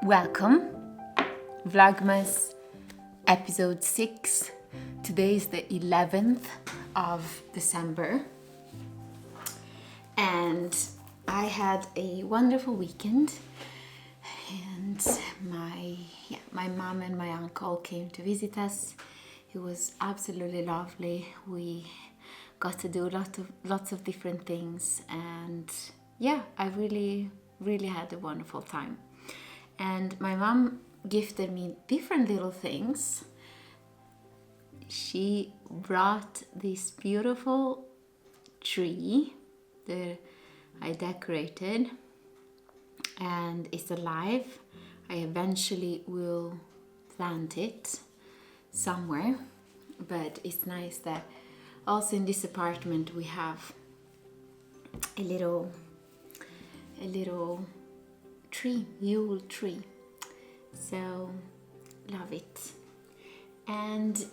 Welcome, Vlogmas episode 6. Today is the 11th of December and I had a wonderful weekend, and my mom and my uncle came to visit us. It was absolutely lovely. We got to do lots of different things, and I really had a wonderful time. And my mom gifted me different little things. She brought this beautiful tree that I decorated, and it's alive. I eventually will plant it somewhere, but it's nice that also in this apartment we have a little tree, Yule tree. So love it. And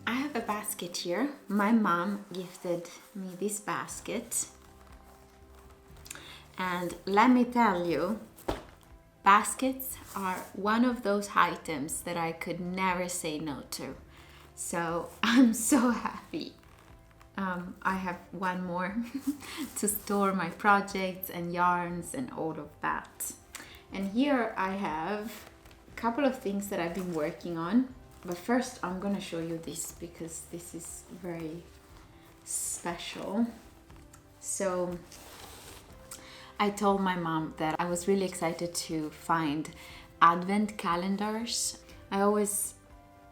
I have a basket here. My mom gifted me this basket, and let me tell you, baskets are one of those items that I could never say no to. So I'm so happy. I have one more to store my projects and yarns and all of that. And here I have a couple of things that I've been working on. But first I'm gonna show you this because this is very special. So I told my mom that I was really excited to find advent calendars. I always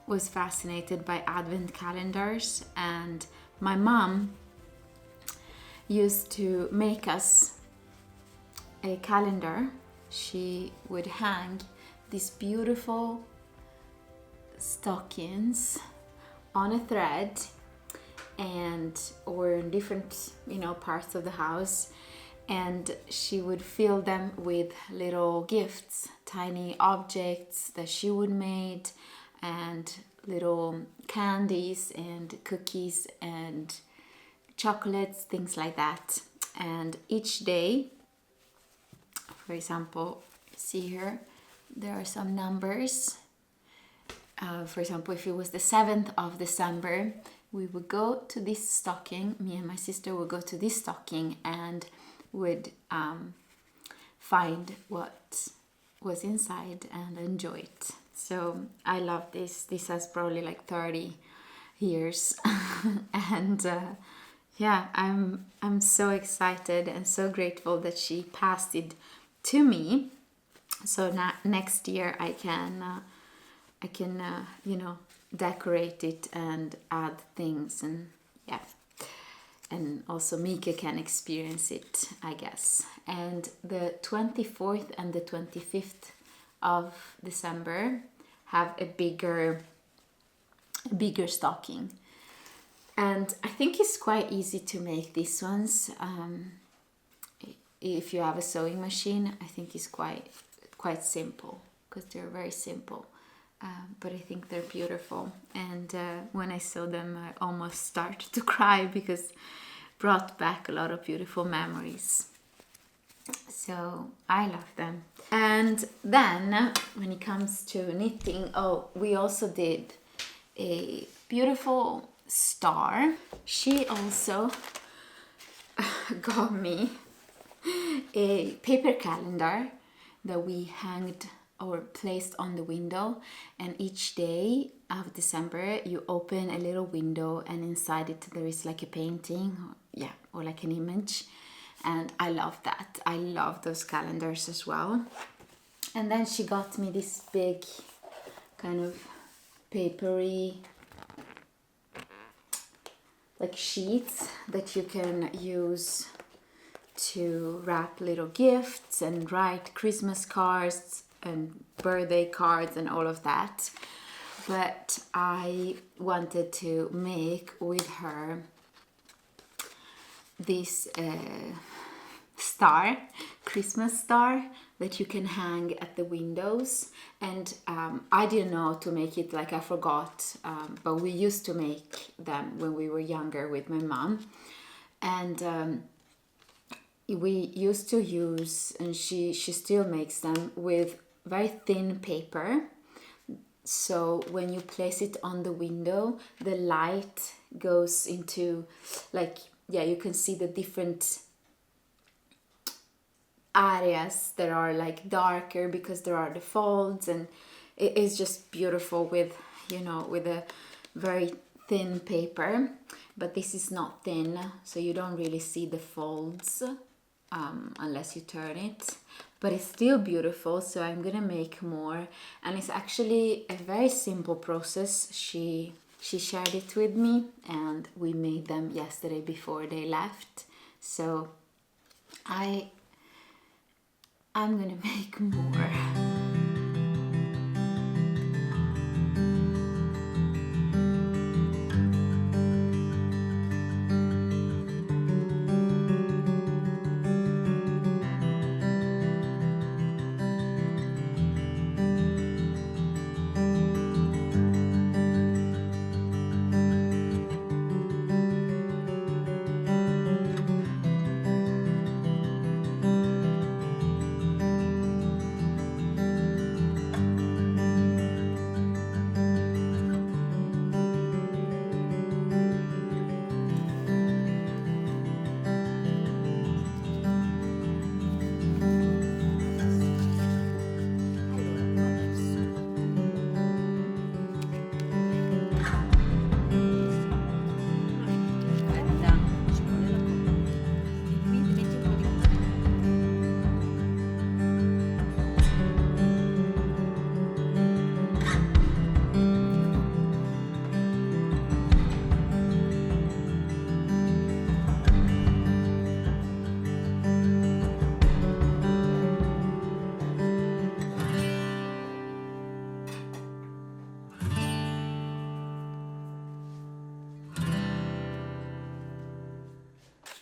was fascinated by advent calendars, and my mom used to make us a calendar. She would hang these beautiful stockings on a thread or in different parts of the house, and she would fill them with little gifts, tiny objects that she would make, and little candies and cookies and chocolates, things like that. And each day, for example, see here, there are some numbers. For example, if it was the 7th of December, we would go to this stocking, me and my sister would go to this stocking and would find what was inside and enjoy it. So I love this. This has probably like 30 years. And I'm so excited and so grateful that she passed it to me. So now next year I can decorate it and add things, and also Mika can experience it, I guess. And the 24th and the 25th of December have a bigger stocking, and I think it's quite easy to make these ones. If you have a sewing machine, I think it's quite simple, because they're very simple. But I think they're beautiful, and when I saw them I almost started to cry because it brought back a lot of beautiful memories. So I love them. And then when it comes to knitting, we also did a beautiful star. She also got me a paper calendar that we hanged or placed on the window, and each day of December you open a little window and inside it there is like a painting or like an image, and I love that. I love those calendars as well. And then she got me this big kind of papery like sheets that you can use to wrap little gifts and write Christmas cards and birthday cards and all of that. But I wanted to make with her this Christmas star that you can hang at the windows. And I didn't know to make it, like I forgot, but we used to make them when we were younger with my mom. And we used to use, and she still makes them with very thin paper. So when you place it on the window, the light goes into, like, yeah, you can see the different areas that are like darker because there are the folds, and it is just beautiful with, you know, with a very thin paper. But this is not thin, so you don't really see the folds unless you turn it, but it's still beautiful. So I'm gonna make more, and it's actually a very simple process. She shared it with me, and we made them yesterday before they left. So I'm gonna make more.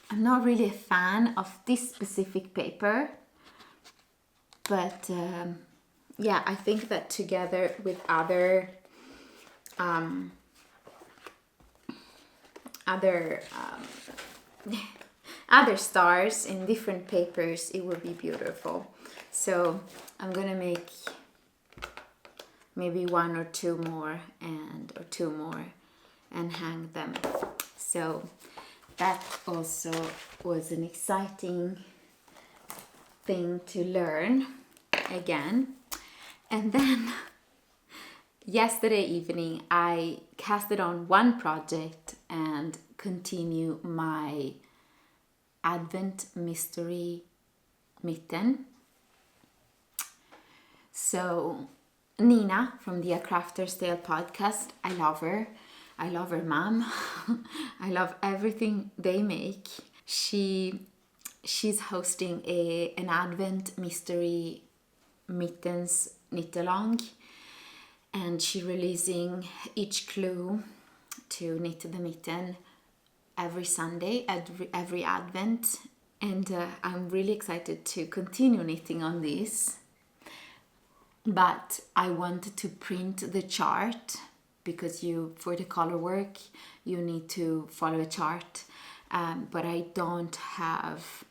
I'm not really a fan of this specific paper, but yeah, I think that together with other other other stars in different papers, it will be beautiful. So I'm gonna make maybe one or two more and hang them. So that also was an exciting thing to learn again. And then yesterday evening I casted on one project and continue my Advent mystery mitten. So Nina from the A Crafter's Tale podcast, I love her. I love her mom. I love everything they make. She's hosting an Advent mystery mittens knit along, and she's releasing each clue to knit the mitten every Sunday, every Advent, and I'm really excited to continue knitting on this. But I wanted to print the chart, because for the color work you need to follow a chart, but I don't have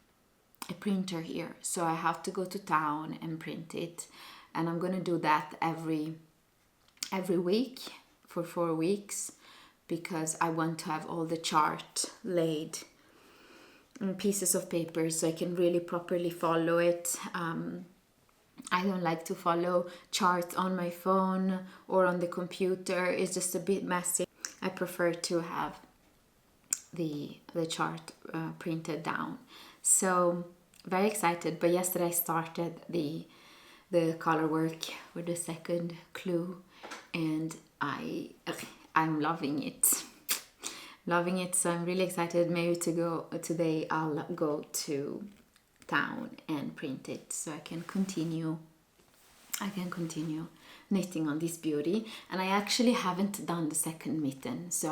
a printer here, so I have to go to town and print it, and I'm gonna do that every week for 4 weeks, because I want to have all the chart laid in pieces of paper so I can really properly follow it. I don't like to follow charts on my phone or on the computer. It's just a bit messy. I prefer to have the chart printed down. So very excited. But yesterday I started the color work with the second clue, and I'm loving it. Loving it. So I'm really excited. Maybe today I'll go to town and print it so I can continue knitting on this beauty. And I actually haven't done the second mitten, so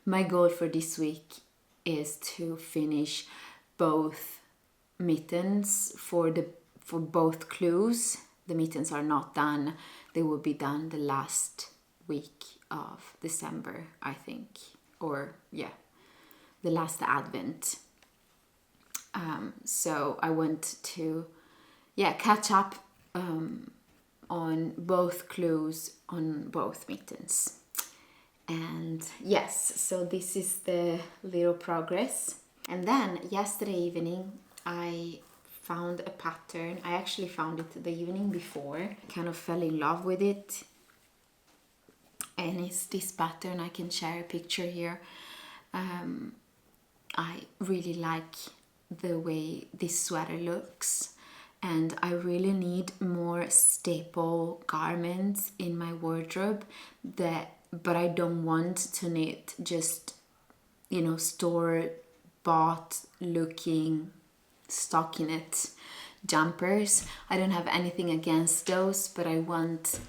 my goal for this week is to finish both mittens for both clues. The mittens are not done. They will be done the last week of December, I think, or yeah, the last Advent. So I want to catch up on both clues on both mittens. And yes, so this is the little progress. And then yesterday evening I found a pattern. I actually found it the evening before, kind of fell in love with it, and it's this pattern. I can share a picture here. I really like the way this sweater looks, and I really need more staple garments in my wardrobe, but I don't want to knit just, store bought looking stockinette jumpers. I don't have anything against those, but I want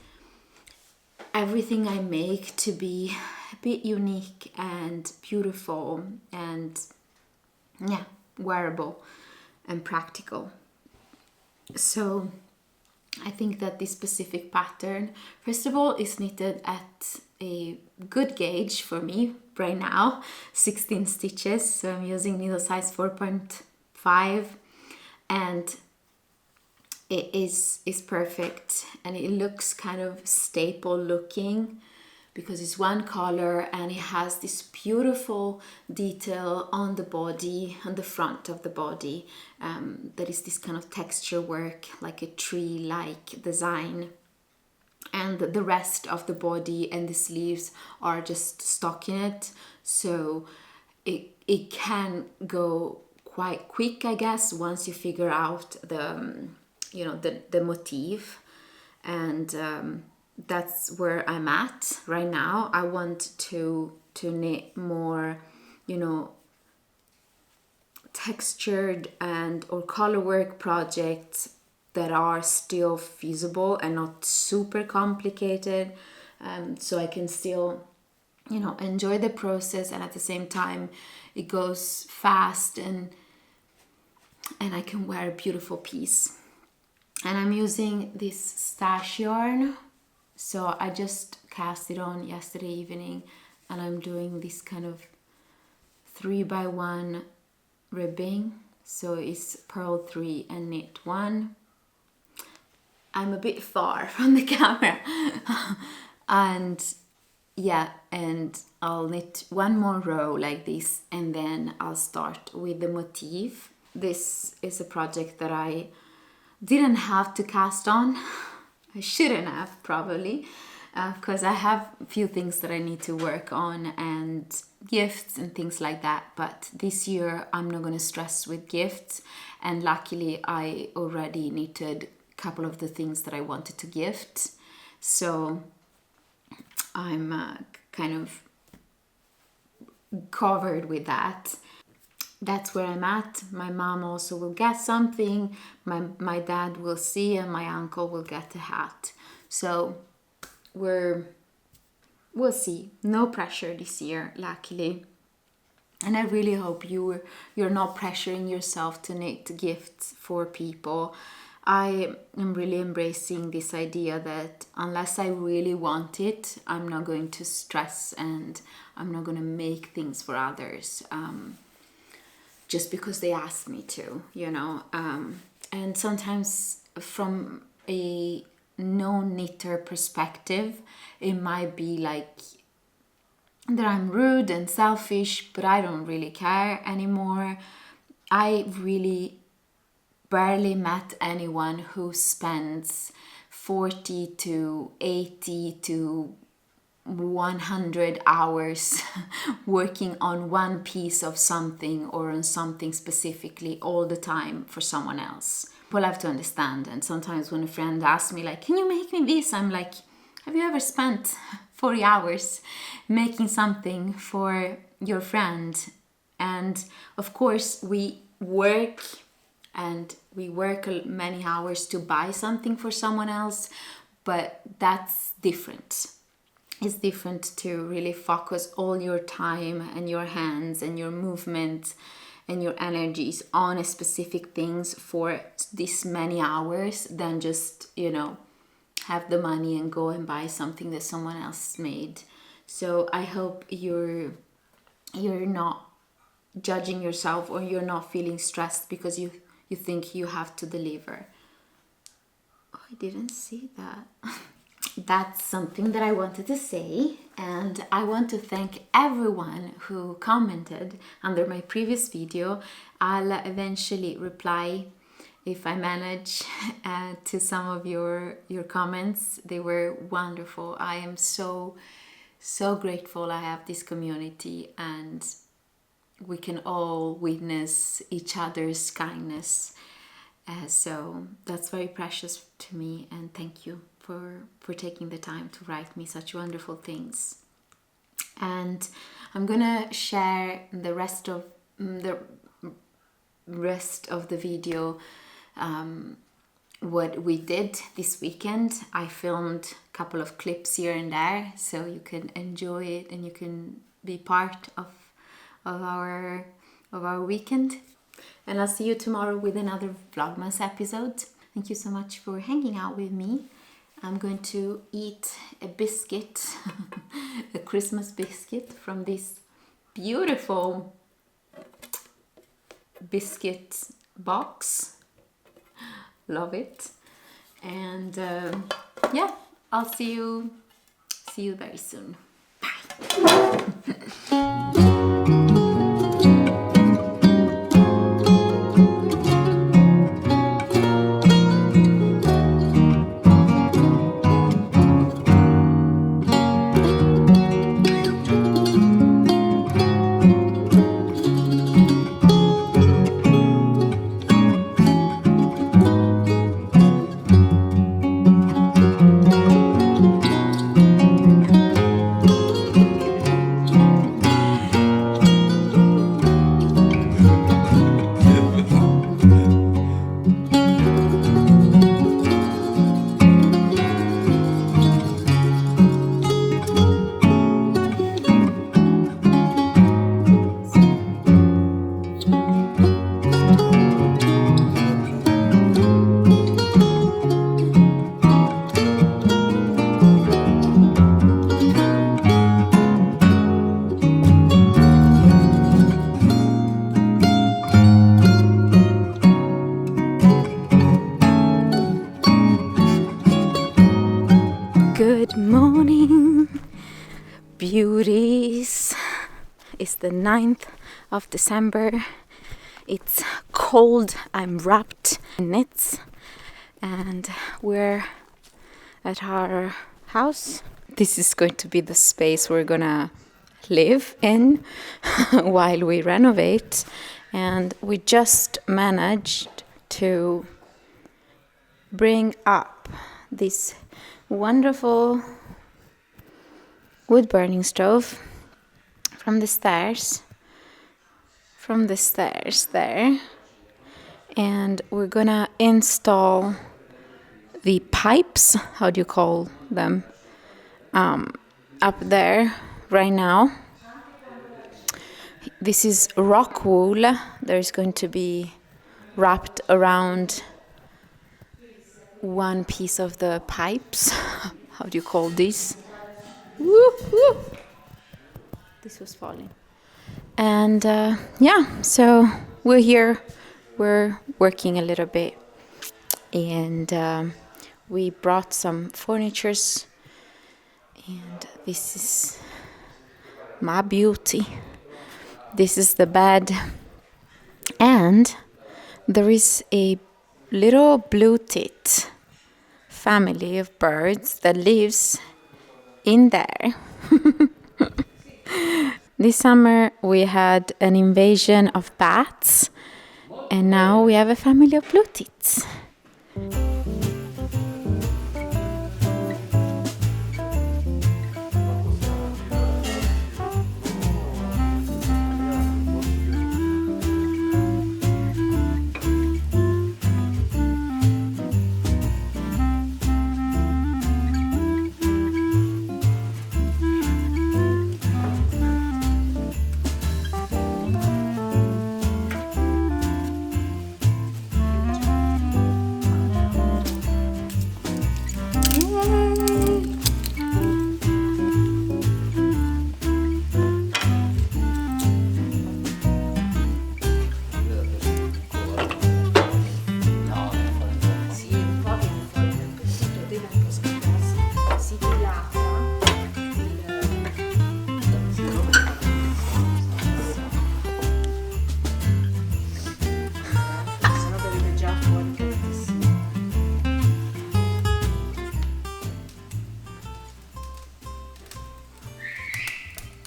everything I make to be a bit unique and beautiful and wearable and practical. So I think that this specific pattern, first of all, is knitted at a good gauge for me right now, 16 stitches. So I'm using needle size 4.5, and it is perfect, and it looks kind of staple looking because it's one color and it has this beautiful detail on the body, on the front of the body. That is this kind of texture work, like a tree-like design. And the rest of the body and the sleeves are just stockinette. So it can go quite quick, I guess, once you figure out the motif. And that's where I'm at right now. I want to knit more, textured and or color work projects that are still feasible and not super complicated, so I can still, enjoy the process, and at the same time it goes fast and I can wear a beautiful piece. And I'm using this stash yarn. So I just cast it on yesterday evening, and I'm doing this kind of 3x1 ribbing. So it's purl 3 and knit 1. I'm a bit far from the camera. and I'll knit one more row like this, and then I'll start with the motif. This is a project that I didn't have to cast on. I shouldn't have, probably, because I have a few things that I need to work on and gifts and things like that. But this year I'm not going to stress with gifts, and luckily I already knitted a couple of the things that I wanted to gift. So I'm kind of covered with that. That's where I'm at. My mom also will get something, my dad will see, and my uncle will get a hat. So we'll see. No pressure this year, luckily. And I really hope you're not pressuring yourself to knit gifts for people. I am really embracing this idea that unless I really want it, I'm not going to stress, and I'm not going to make things for others. Just because they ask me to, and sometimes from a no-knitter perspective, it might be like that I'm rude and selfish, but I don't really care anymore. I really barely met anyone who spends 40 to 80 to 100 hours working on one piece of something or on something specifically all the time for someone else. People have to understand, and sometimes when a friend asks me like, can you make me this? I'm like, have you ever spent 40 hours making something for your friend? And of course we work many hours to buy something for someone else, but that's different. It's different to really focus all your time and your hands and your movement and your energies on a specific things for this many hours than just, have the money and go and buy something that someone else made. So I hope you're not judging yourself, or you're not feeling stressed because you think you have to deliver. I didn't see that. That's something that I wanted to say, and I want to thank everyone who commented under my previous video. I'll eventually reply if I manage to some of your comments. They were wonderful. I am so grateful I have this community, and we can all witness each other's kindness. So that's very precious to me, and thank you for taking the time to write me such wonderful things. And I'm gonna share the rest of the video, what we did this weekend. I filmed a couple of clips here and there, so you can enjoy it and you can be part of our weekend. And I'll see you tomorrow with another Vlogmas episode. Thank you so much for hanging out with me. I'm going to eat a biscuit, a Christmas biscuit from this beautiful biscuit box. Love it. And yeah, I'll see you very soon. Bye. Good morning, beauties. It's the 9th of December. It's cold. I'm wrapped in knits, and we're at our house. This is going to be the space we're gonna live in while we renovate, and we just managed to bring up this wonderful wood burning stove from the stairs there, and we're gonna install the pipes, how do you call them, up there right now. This is rock wool. There's going to be wrapped around one piece of the pipes. How do you call this? Woo, woo. This was falling. And yeah, so we're here. We're working a little bit, and we brought some furnitures, and this is my beauty. This is the bed, and there is a little blue tit family of birds that lives in there. This summer we had an invasion of bats, and now we have a family of blue tits.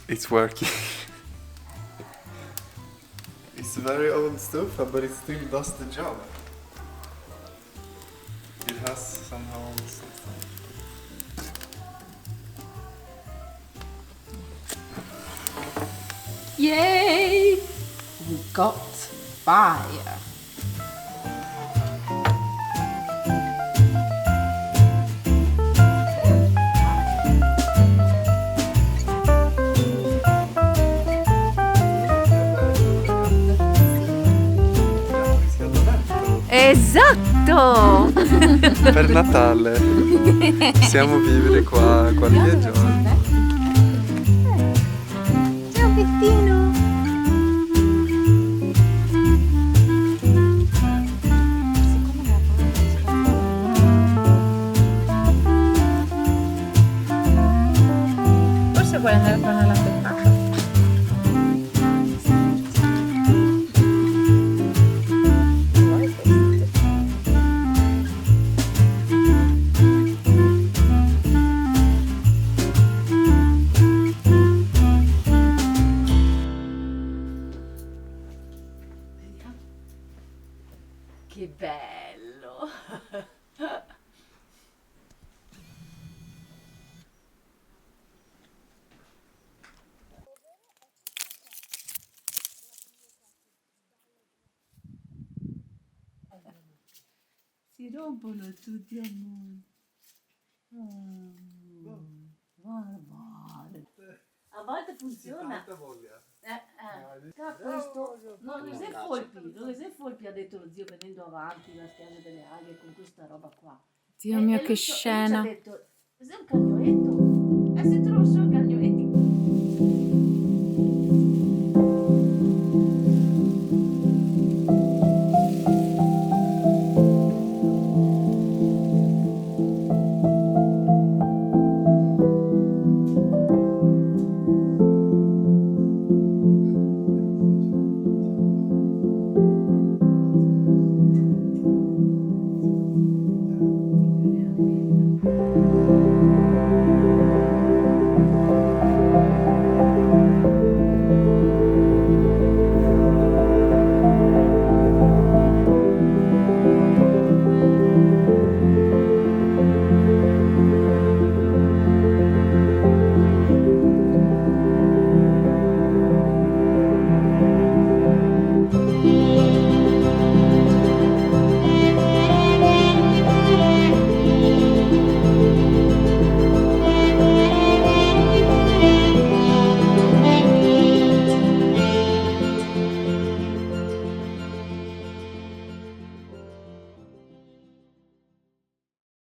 It's working. It's very old stufa, but it still does the job. It has some holes and stuff. Yay! We got fire. Esatto! Per Natale possiamo vivere qua qualche giorno. Ciao Bettino! Forse vuoi andare a prendere la pettaccia? Che bello! Si rompono tutti, amore. A volte funziona. Questo non sei folpi, ha detto lo zio venendo avanti la spiaggia delle Alghe con questa roba qua. Dio mio, che Ci ha scena! detto, sei un cagnoletto? Se trovo solo il cagnoletto.